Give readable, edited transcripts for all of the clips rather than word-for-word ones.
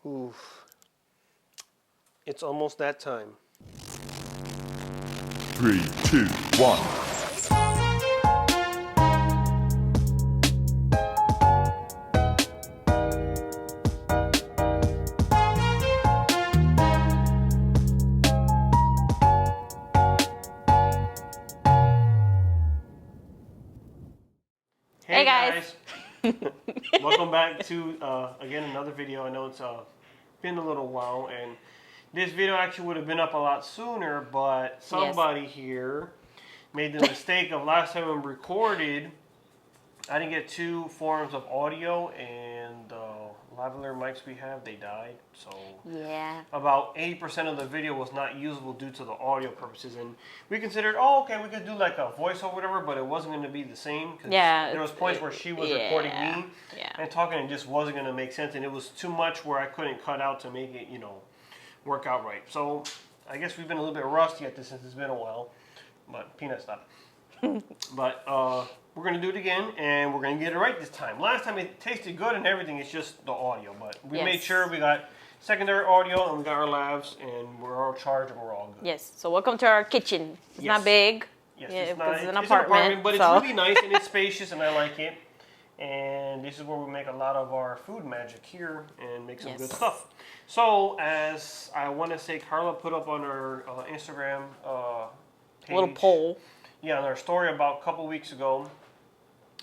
Oof. It's almost that time. 3, 2, 1. Hey guys. Welcome back to again another video. I know it's been a little while, and this video actually would have been up a lot sooner, but somebody here made the mistake of last time we recorded. I didn't get two forms of audio, and the lavalier mics we have, they died. So yeah, about 80% of the video was not usable due to the audio purposes, and we considered, oh, okay, we could do like a voice or whatever, but it wasn't going to be the same. Cause there was points where she was recording me and talking, and it just wasn't going to make sense, and it was too much where I couldn't cut out to make it, you know, work out right. So I guess we've been a little bit rusty at this since it's been a while, but peanut stop. But we're going to do it again, and we're going to get it right this time. Last time it tasted good and everything, it's just the audio, but we made sure we got secondary audio and we got our lavs, and we're all charged and we're all good. Yes, so welcome to our kitchen. It's not big. Yes, it's an apartment, but it's really nice and it's spacious and I like it. And this is where we make a lot of our food magic here and make some good stuff. So, as I want to say, Carla put up on her Instagram page, little poll. Yeah, on our story about a couple weeks ago,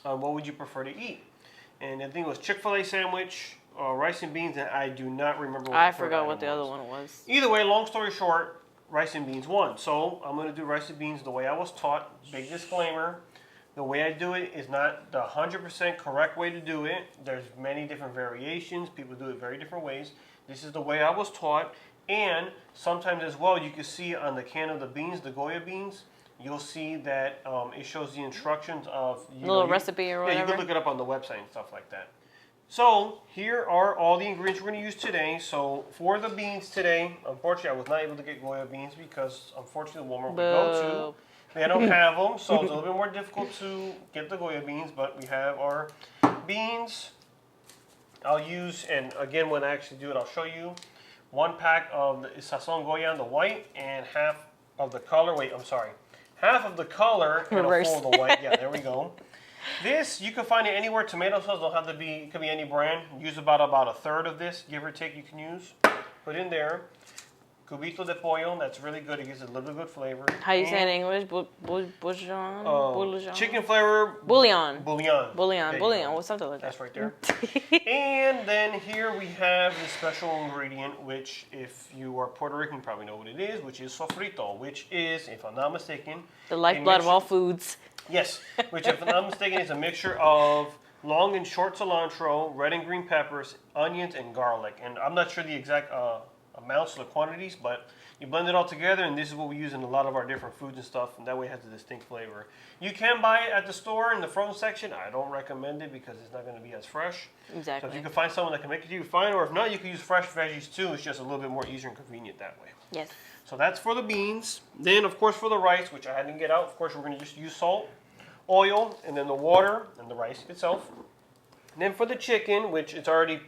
what would you prefer to eat? And I think it was Chick-fil-A sandwich, rice and beans, and I do not remember what I forgot what the other one was. Either way, long story short, rice and beans won. So I'm going to do rice and beans the way I was taught. Big disclaimer, the way I do it is not the 100% correct way to do it. There's many different variations. People do it very different ways. This is the way I was taught. And sometimes as well, you can see on the can of the beans, the Goya beans, you'll see that it shows the instructions of recipe or whatever. Yeah, you can look it up on the website and stuff like that. So here are all the ingredients we're going to use today. So for the beans today, unfortunately, I was not able to get Goya beans because unfortunately the Walmart we go to, they don't have them. So it's a little bit more difficult to get the Goya beans, but we have our beans. I'll use, and again, when I actually do it, I'll show you 1 pack of the Sazon Goya, the white, and half of the color. Wait, I'm sorry. Half of the color and a full of the white. Yeah, there we go. This, you can find it anywhere. Tomato sauce don't have to be, it could be any brand. Use about a third of this, give or take, you can use. Put in there. Cubito de pollo, that's really good. It gives it a little bit good flavor. How you say it in English? Bouillon? Chicken flavor. Bouillon. Bouillon. What's something like that? That's right there. And then here we have the special ingredient, which if you are Puerto Rican, you probably know what it is, which is sofrito, which is, if I'm not mistaken, the lifeblood of all foods. Yes, which if I'm not mistaken is a mixture of long and short cilantro, red and green peppers, onions, and garlic. And I'm not sure the exact amounts or the quantities, but you blend it all together, and this is what we use in a lot of our different foods and stuff, and that way it has a distinct flavor. You can buy it at the store in the frozen section. I don't recommend it because it's not going to be as fresh. Exactly. So if you can find someone that can make it to you, fine, or if not, you can use fresh veggies too. It's just a little bit more easier and convenient that way. Yes. So that's for the beans. Then, of course, for the rice, which I didn't get out, of course, we're going to just use salt, oil, and then the water and the rice itself. And then for the chicken, which it's already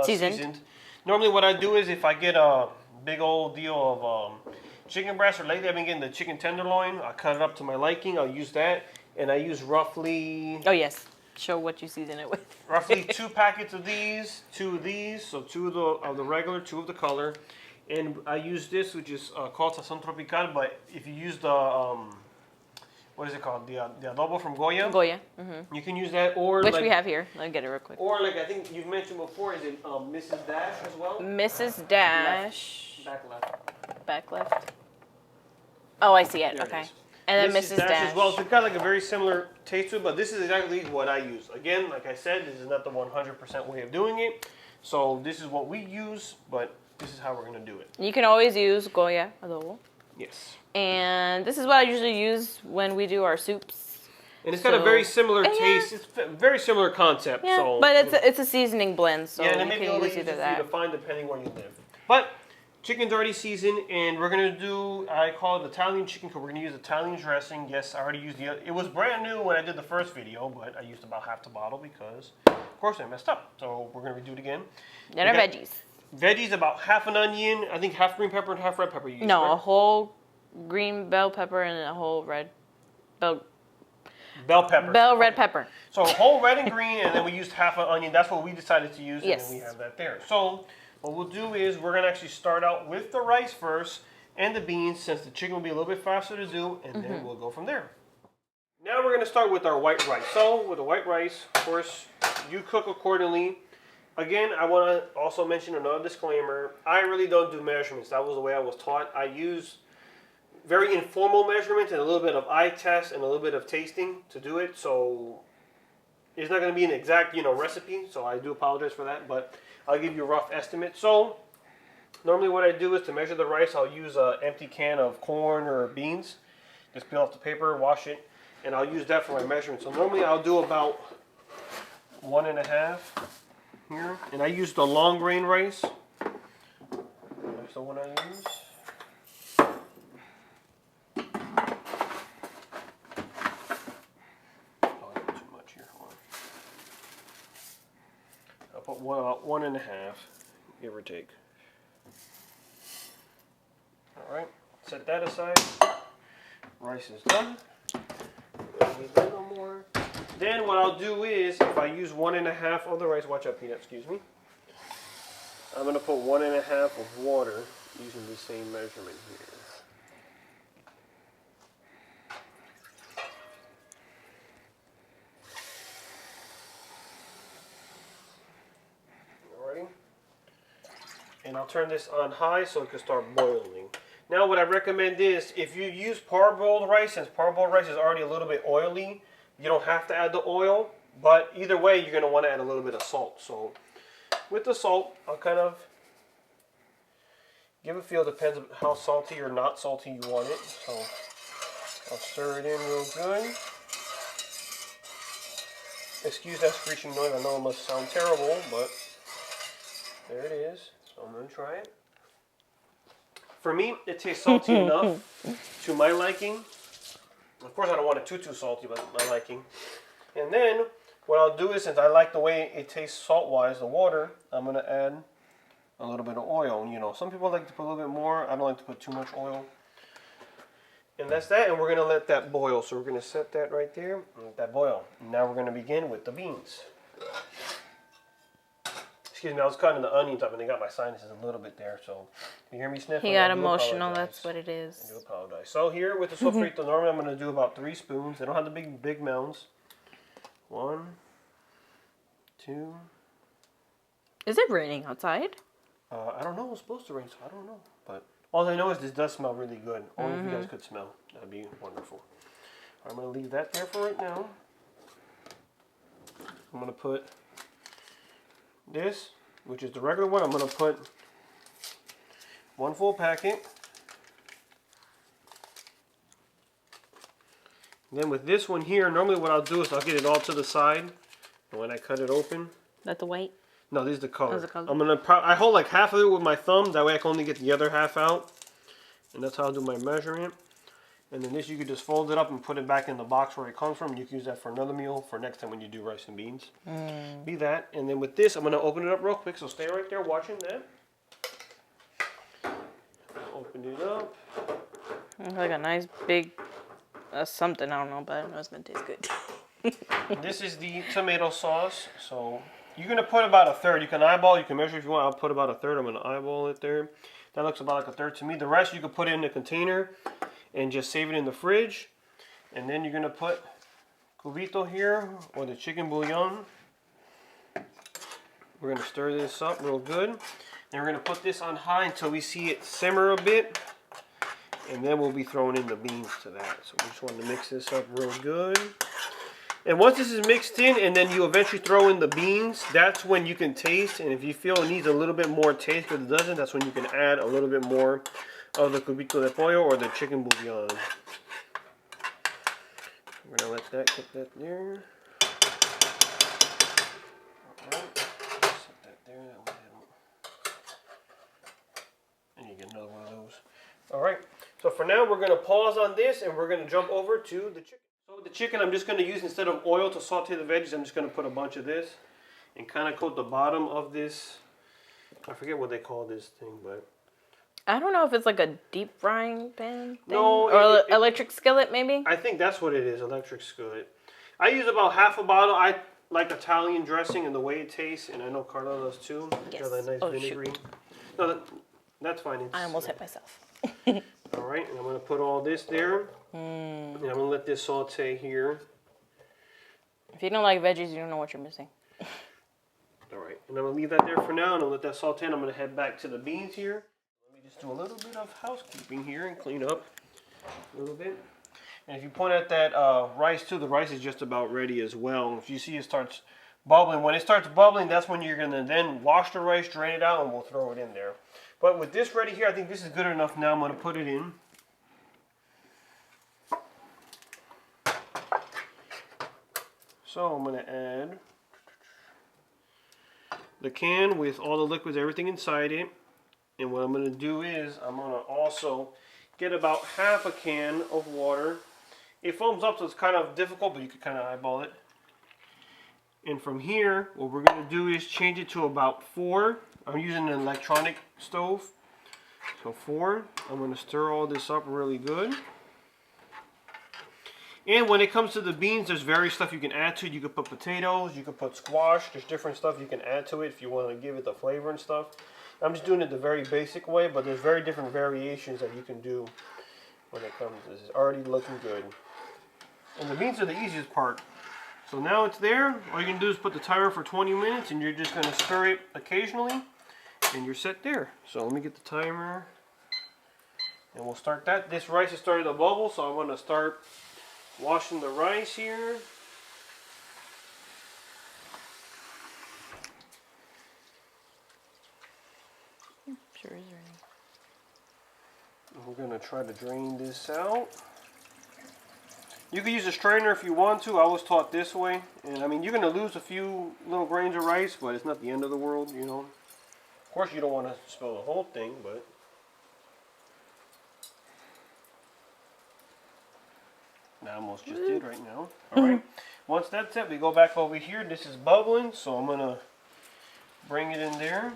seasoned. Normally what I do is if I get a big old deal of chicken breast, or lately I've been getting the chicken tenderloin, I cut it up to my liking. I'll use that, and I use roughly... Oh, yes. Show what you season it with. Roughly 2 packets of these, 2 of these, so 2 of the regular, 2 of the color. And I use this, which is called Sazon Tropical, but if you use the... what is it called? The adobo from Goya. Goya. Mm-hmm. You can use that, or which we have here. Let me get it real quick. Or like I think you've mentioned before, is it Mrs. Dash as well? Mrs. Dash. Back left. Back left. Oh, I see it. Okay. And then Mrs. Dash as well. So it's got like a very similar taste to it, but this is exactly what I use. Again, like I said, this is not the 100% way of doing it. So this is what we use, but this is how we're going to do it. You can always use Goya adobo. Yes. And this is what I usually use when we do our soups. And it's got a very similar taste. It's a very similar concept. Yeah, so, but it's a seasoning blend, so and you it may be a can little use easier either for you that. to find depending where you live. But chicken's already seasoned, and we're going to do, I call it Italian chicken because we're going to use Italian dressing. Yes, I already used it was brand new when I did the first video, but I used about half the bottle because, of course, I messed up. So we're going to do it again. Then our veggies. Veggies, about half an onion. I think half green pepper and half red pepper. You use, No, right? a whole green bell pepper and a whole red bell pepper. red pepper. So a whole red and green, and then we used half an onion. That's what we decided to use, and Yes. then we have that there. So what we'll do is we're gonna actually start out with the rice first and the beans, since the chicken will be a little bit faster to do, and then we'll go from there. Now we're gonna start with our white rice. So with the white rice, of course, you cook accordingly. Again, I want to also mention another disclaimer. I really don't do measurements. That was the way I was taught. I use very informal measurements and a little bit of eye test and a little bit of tasting to do it. So it's not going to be an exact, recipe. So I do apologize for that, but I'll give you a rough estimate. So normally what I do is to measure the rice, I'll use an empty can of corn or beans. Just peel off the paper, wash it, and I'll use that for my measurement. So normally I'll do about 1.5 here, and I use the long grain rice. That's the one I use. Oh, I put too much here. Hold on. I'll put about 1.5, give or take. All right, set that aside. Rice is done. Don't need that no more. Then what I'll do is, if I use 1.5 of the rice, watch out, Peanut, excuse me. I'm going to put 1.5 of water using the same measurement here. Alrighty. And I'll turn this on high so it can start boiling. Now what I recommend is, if you use parboiled rice, since parboiled rice is already a little bit oily, you don't have to add the oil, but either way, you're going to want to add a little bit of salt. So with the salt, I'll kind of give a feel. Depends on how salty or not salty you want it. So I'll stir it in real good. Excuse that screeching noise. I know it must sound terrible, but there it is. So I'm going to try it. For me, it tastes salty enough to my liking. Of course, I don't want it too salty, but my liking. And then, what I'll do is, since I like the way it tastes salt-wise, the water, I'm going to add a little bit of oil. Some people like to put a little bit more. I don't like to put too much oil. And that's that, and we're going to let that boil. So we're going to set that right there and let that boil. Now we're going to begin with the beans. Excuse me, I was cutting the onions up and they got my sinuses a little bit there, so you hear me sniffing? He got emotional, that's what it I is. do apologize. So here with the sofrito, normally I'm going to do about 3 spoons. They don't have the big mounds. 1, 2. Is it raining outside? I don't know. It's supposed to rain, so I don't know. But all I know is this does smell really good. Only if you guys could smell. That'd be wonderful. I'm going to leave that there for right now. I'm going to put this, which is the regular one. I'm going to put 1 full packet. And then with this one here, normally what I'll do is I'll get it all to the side. And when I cut it open. That's the white? No, this is the color. Oh, the color. I'm going to, I hold like half of it with my thumb. That way I can only get the other half out. And that's how I'll do my measurement. And then this, you could just fold it up and put it back in the box where it comes from. You can use that for another meal for next time when you do rice and beans. Be that. And then with this, I'm going to open it up real quick. So stay right there watching that. Open it up. Like a nice big something, I don't know, but I know it's going to taste good. This is the tomato sauce. So you're going to put about 1/3. You can eyeball. You can measure if you want. I'll put about 1/3. I'm going to eyeball it there. That looks about like 1/3 to me. The rest you can put it in a container and just save it in the fridge. And then you're going to put cubito here, or the chicken bouillon. We're going to stir this up real good. And we're going to put this on high until we see it simmer a bit. And then we'll be throwing in the beans to that. So we just want to mix this up real good. And once this is mixed in, and then you eventually throw in the beans, that's when you can taste. And if you feel it needs a little bit more taste, but it doesn't, that's when you can add a little bit more of the cubito de pollo or the chicken bouillon. We're going to let that cook that there. Alright, set that there. That way I don't... And you get another one of those. Alright, so for now we're going to pause on this and we're going to jump over to the chicken. So the chicken I'm just going to use, instead of oil to saute the veggies, I'm just going to put a bunch of this and kind of coat the bottom of this I forget what they call this thing, but I don't know if it's like a deep frying pan thing. No, or electric skillet, maybe? I think that's what it is, electric skillet. I use about half a bottle. I like Italian dressing and the way it tastes, and I know Carla does too. Yes. Got that nice Oh, vinegary. shoot. No, that's fine. I almost hit myself. All right, and I'm gonna put all this there, and I'm gonna let this saute here. If you don't like veggies, you don't know what you're missing. All right, and I'm gonna leave that there for now, and I'll let that saute. And I'm gonna head back to the beans here. Let me just do a little bit of housekeeping here and clean up a little bit. And if you point at that rice too, the rice is just about ready as well. If you see it starts bubbling, when it starts bubbling, that's when you're gonna then wash the rice, drain it out, and we'll throw it in there. But with this ready here, I think this is good enough now. I'm gonna put it in. So I'm gonna add the can with all the liquids, everything inside it. And what I'm gonna do is I'm gonna also get about half a can of water. It foams up, so it's kind of difficult, but you can kind of eyeball it. And from here, what we're gonna do is change it to about 4. I'm using an electronic stove. So 4. I'm gonna stir all this up really good. And when it comes to the beans, there's various stuff you can add to it. You can put potatoes, you can put squash. There's different stuff you can add to it if you want to give it the flavor and stuff. I'm just doing it the very basic way, but there's very different variations that you can do when it comes to this. It's already looking good. And the beans are the easiest part. So now it's there. All you can do is put the timer for 20 minutes, and you're just going to stir it occasionally, and you're set there. So let me get the timer, and we'll start that. This rice is starting to bubble, so I'm going to start washing the rice here. Sure is ready. We're going to try to drain this out. You can use a strainer if you want to. I was taught this way. And I mean, you're going to lose a few little grains of rice, but it's not the end of the world, you know. Of course, you don't want to spill the whole thing, but I almost just did right now. Alright, once that's set, we go back over here. This is bubbling, so I'm going to bring it in there.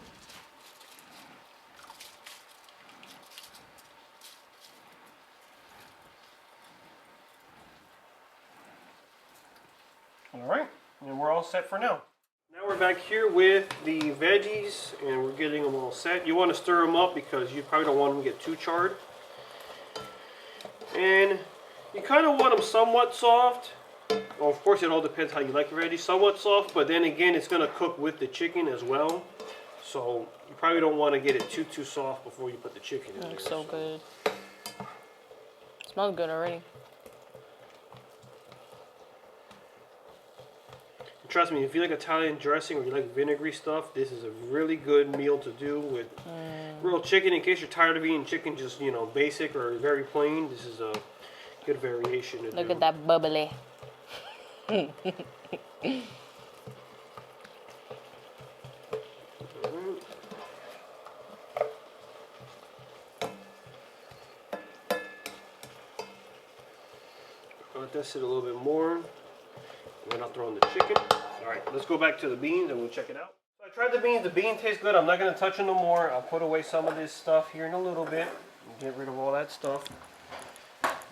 Alright, and we're all set for now. Now we're back here with the veggies, and we're getting them all set. You want to stir them up because you probably don't want them to get too charred. And you kind of want them somewhat soft. Well, of course, it all depends how you like your veggies. Somewhat soft, but then again, it's going to cook with the chicken as well. So you probably don't want to get it too soft before you put the chicken in. It looks so good. Smells good already. Trust me, if you like Italian dressing or you like vinegary stuff, this is a really good meal to do with real chicken. In case you're tired of eating chicken just, you know, basic or very plain, this is a good variation to do. Look at that bubbly. Let that sit a little bit more. We're not throwing the chicken. Alright, let's go back to the beans and we'll check it out. So I tried the beans. The beans taste good. I'm not going to touch them no more. I'll put away some of this stuff here in a little bit and get rid of all that stuff.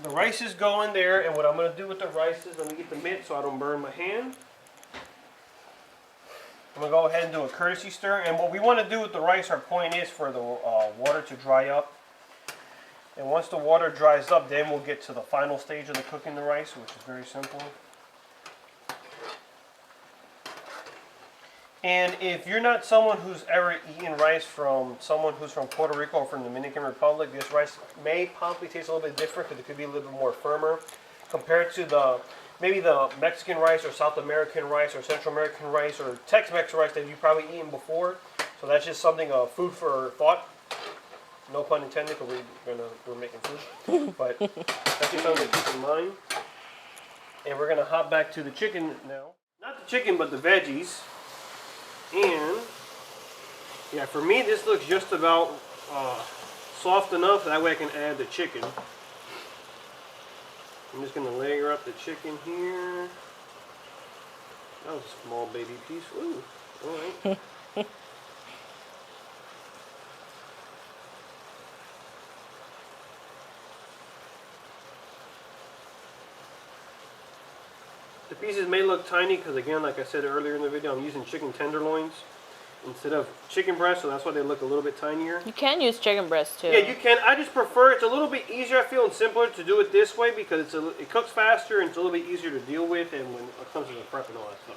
The rice is going there, and what I'm going to do with the rice is, let me get the mitt so I don't burn my hand. I'm going to go ahead and do a courtesy stir. And what we want to do with the rice, our point is for the water to dry up. And once the water dries up, then we'll get to the final stage of the cooking the rice, which is very simple. And if you're not someone who's ever eaten rice from someone who's from Puerto Rico or from the Dominican Republic, this rice may possibly taste a little bit different because it could be a little bit more firmer compared to maybe the Mexican rice or South American rice or Central American rice or Tex-Mex rice that you've probably eaten before. So that's just something, food for thought. No pun intended, because we're making food. But that's just something to keep in mind. And we're going to hop back to the chicken now. Not the chicken, but the veggies. And yeah, for me this looks just about soft enough that way I can add the chicken. I'm just going to layer up the chicken here. That was a small baby piece. Ooh, alright. pieces may look tiny because, again, like I said earlier in the video, I'm using chicken tenderloins instead of chicken breast, so that's why they look a little bit tinier. You can use chicken breast too. Yeah, you can. I just prefer it's a little bit easier, I feel, and simpler to do it this way because it cooks faster and it's a little bit easier to deal with, and when it comes to the prep and all that stuff.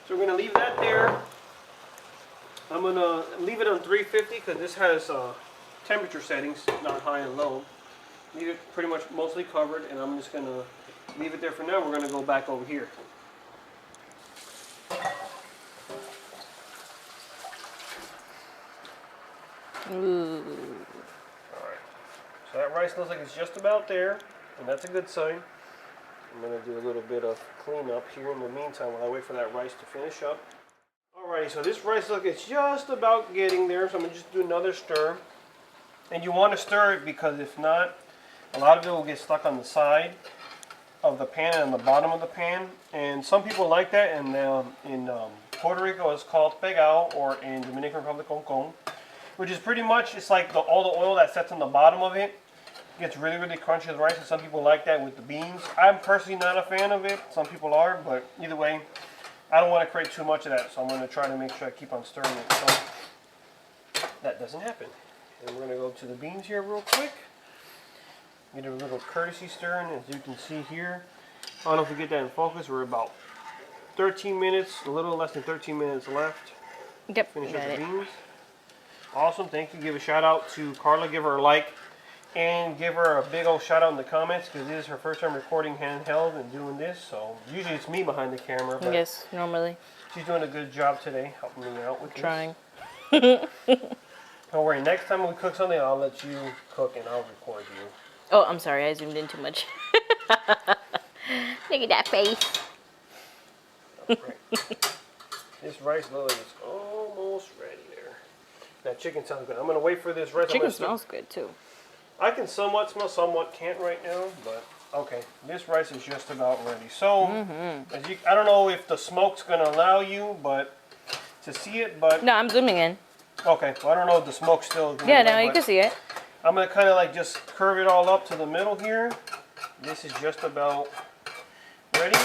So we're gonna leave that there. I'm gonna leave it on 350 because this has temperature settings, not high and low. Leave it pretty much mostly covered, and I'm just gonna leave it there for now. We're gonna go back over here. Ooh. Alright, so that rice looks like it's just about there, and that's a good sign. I'm going to do a little bit of cleanup here in the meantime while I wait for that rice to finish up. Alrighty, so this rice looks it's just about getting there, so I'm going to just do another stir. And you want to stir it because if not, a lot of it will get stuck on the side of the pan and the bottom of the pan. And some people like that, and in Puerto Rico it's called pegao, or in Dominican Republic, con. Which is pretty much, it's like all the oil that sets on the bottom of it gets really, really crunchy with rice, and some people like that with the beans. I'm personally not a fan of it. Some people are, but either way, I don't want to create too much of that, so I'm going to try to make sure I keep on stirring it so that doesn't happen. And we're going to go to the beans here real quick. Get a little courtesy stirring, as you can see here. I don't know if we get that in focus. We're about 13 minutes, a little less than 13 minutes left. Yep, Finish got up the it. beans. Awesome, thank you. Give a shout out to Carla, give her a like, and give her a big old shout out in the comments because this is her first time recording handheld and doing this. So usually it's me behind the camera, but Yes, normally. she's doing a good job today, helping me out with Trying. this. Don't worry, next time we cook something, I'll let you cook and I'll record you. Oh, I'm sorry, I zoomed in too much. Look at that face. Right. This rice looks like it's almost ready there. That chicken sounds good. I'm going to wait for this rice. Chicken smells good too. I can somewhat smell, somewhat can't right now, but okay. This rice is just about ready. So, as you, I don't know if the smoke's going to allow you to see it, but... No, I'm zooming in. Okay, well, I don't know if the smoke's still... Yeah, now you can see it. I'm going to kind of like just curve it all up to the middle here. This is just about ready.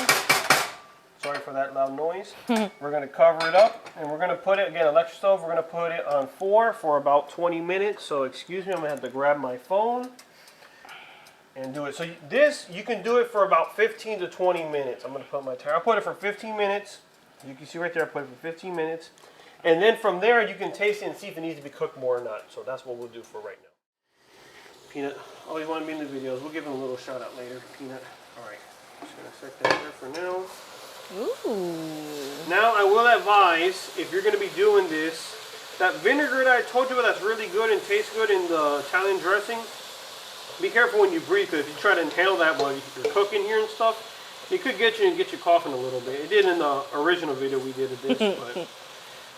Sorry for that loud noise. We're going to cover it up, and we're going to put it, again, electric stove, we're going to put it on 4 for about 20 minutes. So, excuse me, I'm going to have to grab my phone and do it. So, this, you can do it for about 15 to 20 minutes. I'm going to put my timer. I'll put it for 15 minutes. You can see right there, I put it for 15 minutes. And then from there, you can taste it and see if it needs to be cooked more or not. So, that's what we'll do for right now. Peanut, always wanted to be in the videos. We'll give him a little shout out later. Peanut. All right. Just going to set that there for now. Ooh. Now I will advise, if you're going to be doing this, that vinegar that I told you about that's really good and tastes good in the Italian dressing, be careful when you breathe, because if you try to inhale that while you're cooking here and stuff, it could get you coughing a little bit. It did in the original video we did of this,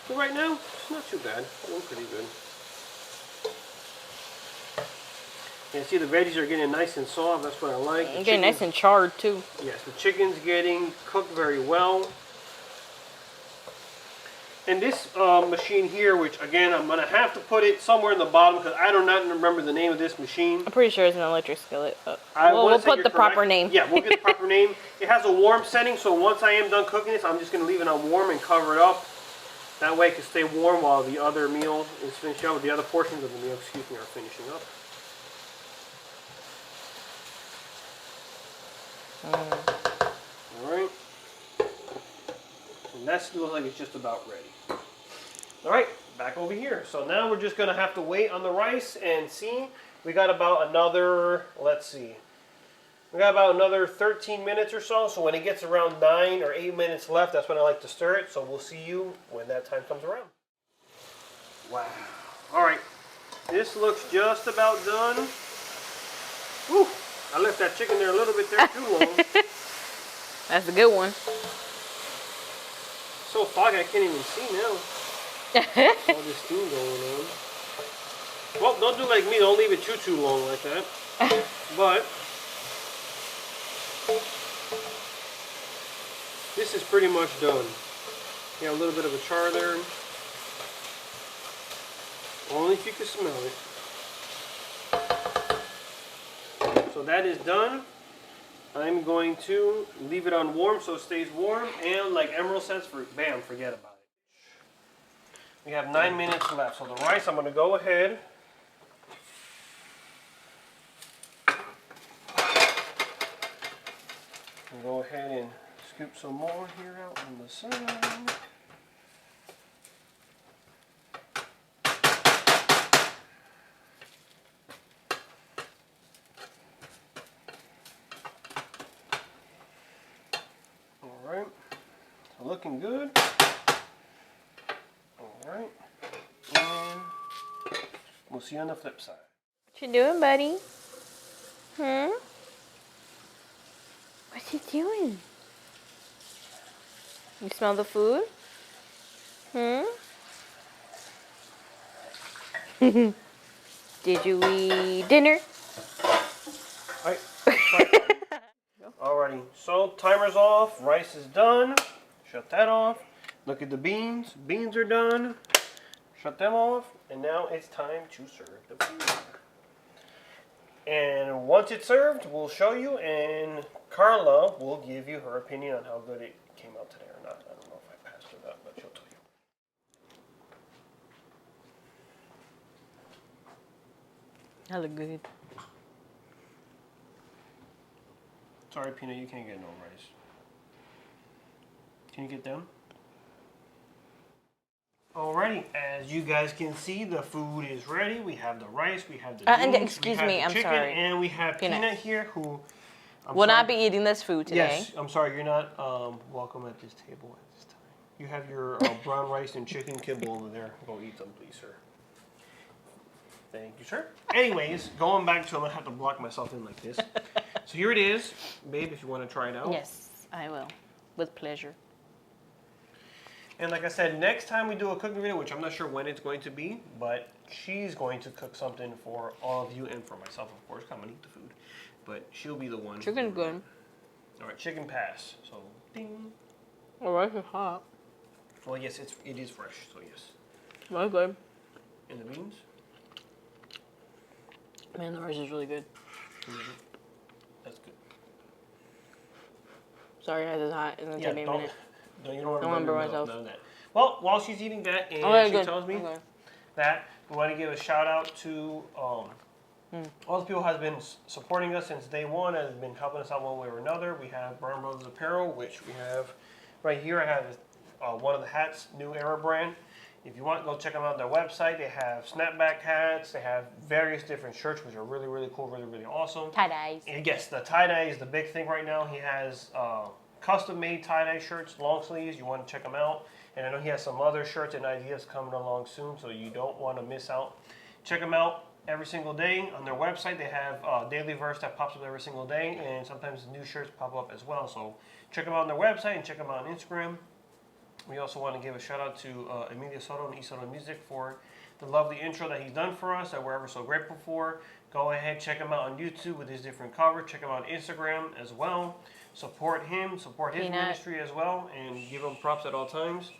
but right now, it's not too bad. It's doing pretty good. You see the veggies are getting nice and soft. That's what I like. Getting nice and charred too. Yes, the chicken's getting cooked very well. And this machine here, which again, I'm going to have to put it somewhere in the bottom because I do not remember the name of this machine. I'm pretty sure it's an electric skillet. But say we'll put you're the correct. proper name. Yeah, we'll get the proper name. It has a warm setting, so once I am done cooking this, I'm just going to leave it on warm and cover it up. That way it can stay warm while the other meal is finishing up, the other portions of the meal, excuse me, are finishing up. Alright. And that looks like it's just about ready. Alright, back over here. So now we're just going to have to wait on the rice and see. We got about another, let's see. We got about another 13 minutes or so. So when it gets around 9 or 8 minutes left, that's when I like to stir it. So we'll see you when that time comes around. Wow. Alright. This looks just about done. Woo. I left that chicken there a little bit there too long. That's a good one. So foggy I can't even see now. All this steam going on. Well, don't do like me. Don't leave it too long like that. But this is pretty much done. You got a little bit of a char there. Only if you can smell it. So that is done. I'm going to leave it on warm so it stays warm. And like Emerald says, bam, forget about it. We have 9 minutes left. So the rice, I'm going to go ahead. And go ahead and scoop some more here out on the side. Alright, so looking good. Alright, and we'll see you on the flip side. What you doing, buddy? What's he doing? You smell the food? Did you eat dinner? Alright, alrighty, so timer's off, rice is done. Shut that off. Look at the beans. Beans are done. Shut them off. And now it's time to serve the food. And once it's served, we'll show you, and Carla will give you her opinion on how good it came out today or not. I don't know if I passed her that, but she'll tell you. That look good. Sorry, Peanut, you can't get no rice. Can you get them? Alrighty, as you guys can see, the food is ready. We have the rice, we have the beans, excuse we have me, the I'm chicken, sorry. and we have Peanut. Peanut here, who Will not be eating this food today. Yes, I'm sorry, you're not welcome at this table at this time. You have your brown rice and chicken kibble over there. Go eat them, please, sir. Thank you, sir. Anyways, going back to, I'm gonna have to block myself in like this. So here it is, babe, if you want to try it out. Yes, I will, with pleasure. And like I said, next time we do a cooking video, which I'm not sure when it's going to be, but she's going to cook something for all of you and for myself, of course. I'm gonna eat the food, but she'll be the one. Chicken's good. All right, chicken pass. So, ding. The rice is hot. Well, yes, it is fresh. So yes. That's good. And the beans. Man, the rice is really good. That's good. Sorry, guys, it's hot. It's gonna take me a minute. You don't want to remember burn myself. none of that. Well, while she's eating that, and she tells me that, we want to give a shout out to all the people who have been supporting us since day one and have been helping us out one way or another. We have Brown Brothers Apparel, which we have right here. I have one of the hats, new era brand. If you want, go check them out on their website. They have snapback hats. They have various different shirts, which are really, really cool, really, really awesome. Tie-dyes. And yes, the tie-dye is the big thing right now. He has custom-made tie-dye shirts, long sleeves. You want to check them out. And I know he has some other shirts and ideas coming along soon, so you don't want to miss out. Check them out every single day on their website. They have daily verse that pops up every single day, and sometimes new shirts pop up as well. So check them out on their website and check them out on Instagram. We also want to give a shout out to Emilio Soto and Soto Music for the lovely intro that he's done for us that we're ever so grateful for. Go ahead, check him out on YouTube with his different covers. Check him out on Instagram as well. Support him, support his ministry as well, and give him props at all times.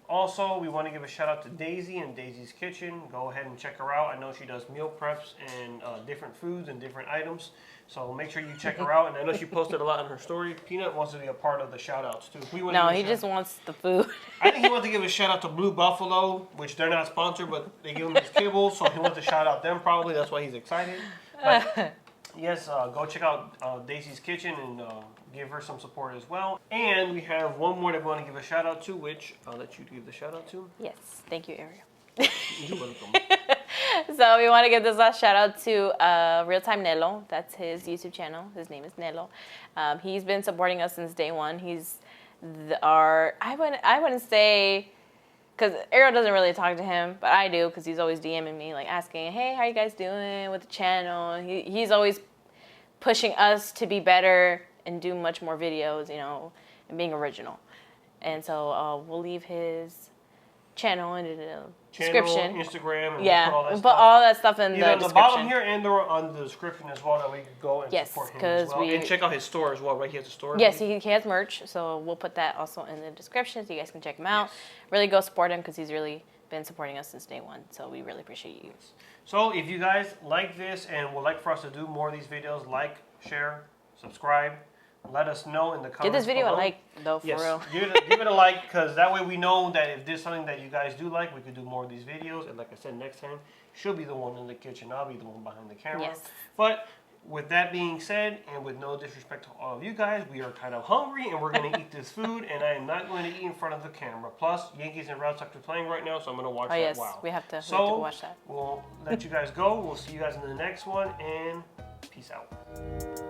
Also, we want to give a shout out to Daisy and Daisy's Kitchen. Go ahead and check her out. I know she does meal preps and different foods and different items. So make sure you check her out. And I know she posted a lot on her story. Peanut wants to be a part of the shout outs too. No, he just wants the food. I think he wants to give a shout out to Blue Buffalo, which they're not sponsored, but they give him his kibble. So he wants to shout out them probably. That's why he's excited. But yes, go check out Daisy's Kitchen and give her some support as well. And we have one more that we want to give a shout out to, which I'll let you give the shout out to. Yes, thank you, Ariel. You're welcome. So we want to give this last shout out to RealTimeNelo. That's his YouTube channel. His name is Nelo. He's been supporting us since day one. He's I wouldn't say, because Arrow doesn't really talk to him, but I do, because he's always DMing me, like asking, hey, how you guys doing with the channel? He's always pushing us to be better and do much more videos, you know, and being original. And so we'll leave his channel in the description. Instagram, and yeah, we'll put all that stuff in the description. description. On the bottom here and on the description as well, that we can go and support him as well. And check out his store as well, right? He has a store. Yes, he has merch, so we'll put that also in the description so you guys can check him out. Yes. Really go support him because he's really been supporting us since day one, so we really appreciate you. So if you guys like this and would like for us to do more of these videos, like, share, subscribe, let us know in the comments. Give this video below. a like, though, for Yes, real. give it a like, because that way we know that if there's something that you guys do like, we could do more of these videos. And like I said, next time, she'll be the one in the kitchen. I'll be the one behind the camera. Yes. But with that being said, and with no disrespect to all of you guys, we are kind of hungry, and we're going to eat this food, and I am not going to eat in front of the camera. Plus, Yankees and Red Sox are playing right now, so I'm going to watch that. Yes, Wow. we have to So, watch that. we'll let you guys go. We'll see you guys in the next one, and peace out.